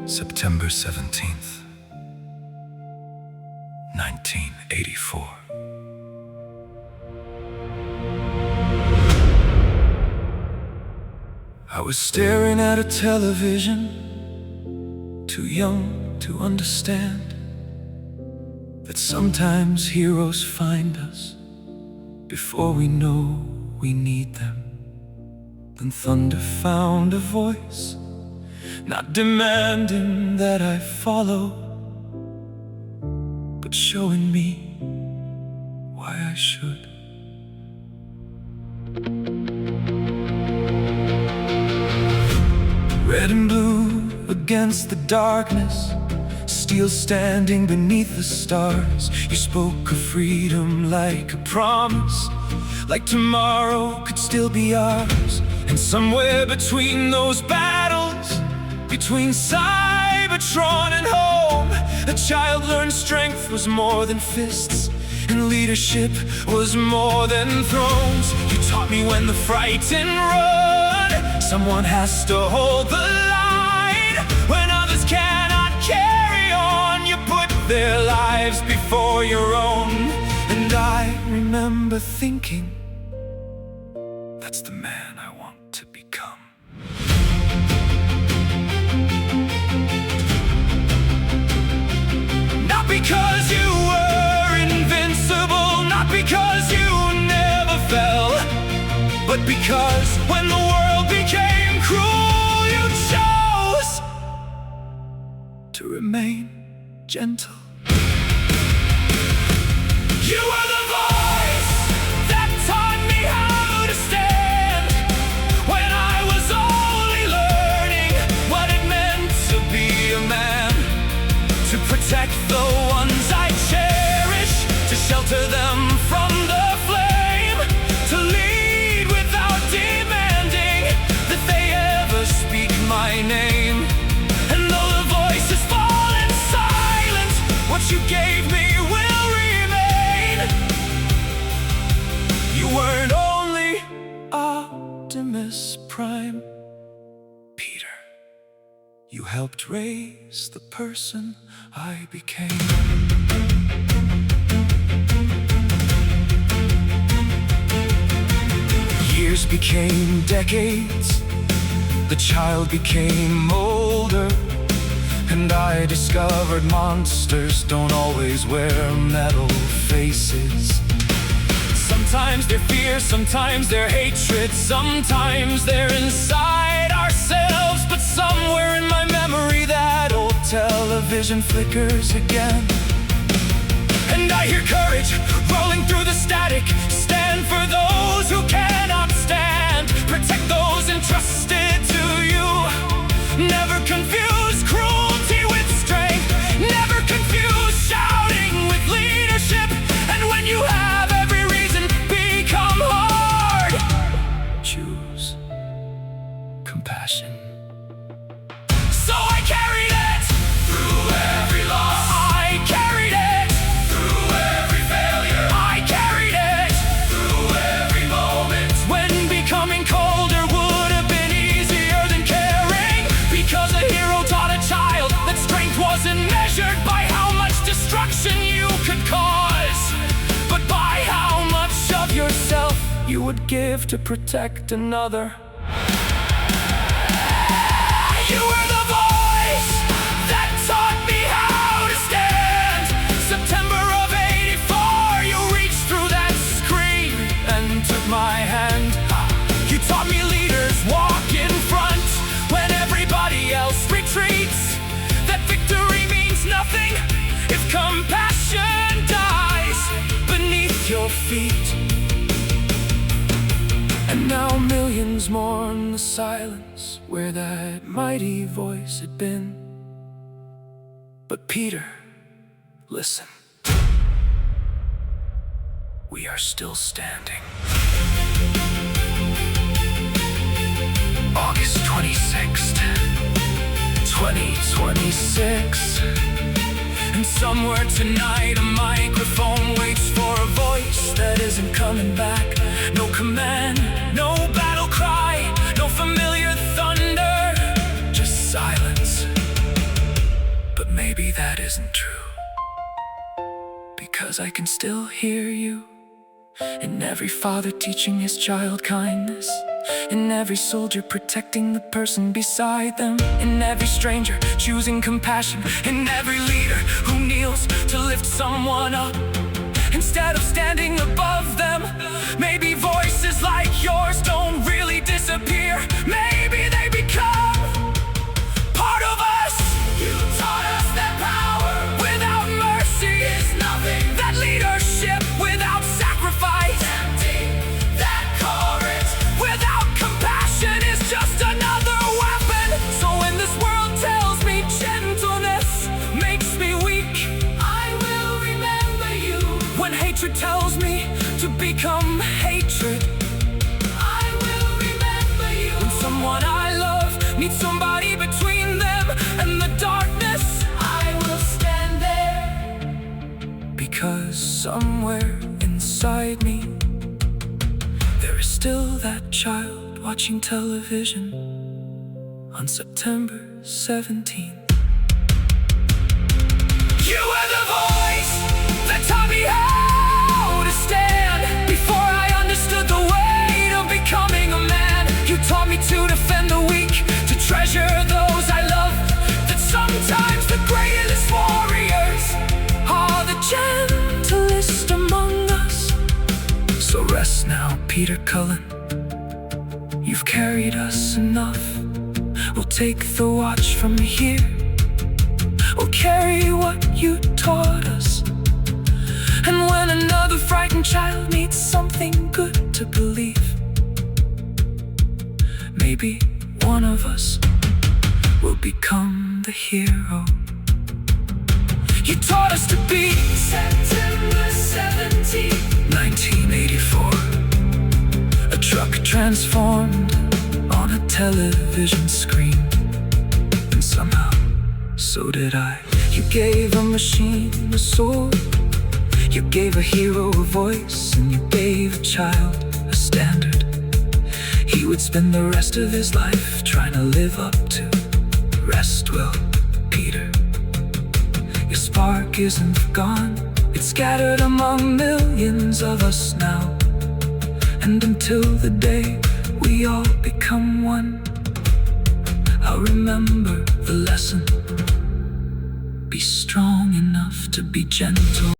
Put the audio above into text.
September 17th, 1984. I was staring at a television, too young to understand that sometimes heroes find us before we know we need them. Then thunder found a voice, not demanding that I follow, but showing me why I should. Red and blue against the darkness, steel standing beneath the stars. You spoke of freedom like a promise, like tomorrow could still be ours. And somewhere between those battles, between Cybertron and home, a child learned strength was more than fists, and leadership was more than thrones. You taught me when the frightened run, someone has to hold the line. When others cannot carry on, you put their lives before your own. And I remember thinking, that's the man I want to become. Not because you were invincible, not because you never fell, but because when the world became cruel, you chose to remain gentle. You were the voice that taught me how to stand when I was only learning what it meant to be a man. To protect the ones I cherish, to shelter them from the flame, to lead without demanding that they ever speak my name. And though the voices fall in silence, what you gave me will remain. You weren't only Optimus Prime, Peter. You helped raise the person I became. Years became decades, the child became older, and I discovered monsters don't always wear metal faces. Sometimes they're fear, sometimes they're hatred, sometimes they're inside ourselves. But somewhere in my memory that old television flickers again, and I hear courage rolling through the static. Stand for those who cannot stand, protect those entrusted to you. Never confuse cruelty with strength, never confuse shouting with leadership. And when you have every reason become hard, choose compassion. So I carried it through every loss, I carried it through every failure, I carried it through every moment when becoming colder would have been easier than caring. Because a hero taught a child that strength wasn't measured by how much destruction you could cause, but by how much of yourself you would give to protect another. You were the voice that taught me how to stand. September of '84, you reached through that screen and took my hand. You taught me leaders walk in front when everybody else retreats, that victory means nothing if compassion dies beneath your feet. And now millions mourn the silence where that mighty voice had been. But Peter, listen, we are still standing. August 26th, 2026. And somewhere tonight a microphone waits for a voice that isn't coming back. No command, no battle cry, no familiar thunder, just silence. because I can still hear you. In every father teaching his child kindness, in every soldier protecting the person beside them, in every stranger choosing compassion, in every leader who kneels to lift someone up instead of standing above them. Maybe voices like yours don't really disappear. Maybe they become part of us. You taught us that power without mercy is nothing, that leadership without sacrifice, empty, that courage without compassion is just another weapon. So when this world tells me gentleness makes me weak, I will remember you. When hatred tells me to become hatred, I will remember you. When someone I love needs somebody between them and the darkness, I will stand there. Because somewhere inside me, there is still that child watching television on September 17th. You were the voice that taught me how to stand before I understood the weight of becoming a man. You taught me to defend the weak, to treasure those I love, that sometimes the greatest warriors are the gentlest among us. So rest now, Peter Cullen, you've carried us enough. We'll take the watch from here, we'll carry what you taught us. And when another frightened child needs something good to believe, maybe one of us will become the hero. You taught us to be September 17th, 1984. A truck transformed on a television screen, and somehow, so did I. You gave a machine a soul, you gave a hero a voice, and you gave a child a standard he would spend the rest of his life trying to live up to. Rest well, Peter. Your spark isn't gone, it's scattered among millions of us now. And until the day we all become one, I'll remember the lesson. Be strong enough to be gentle.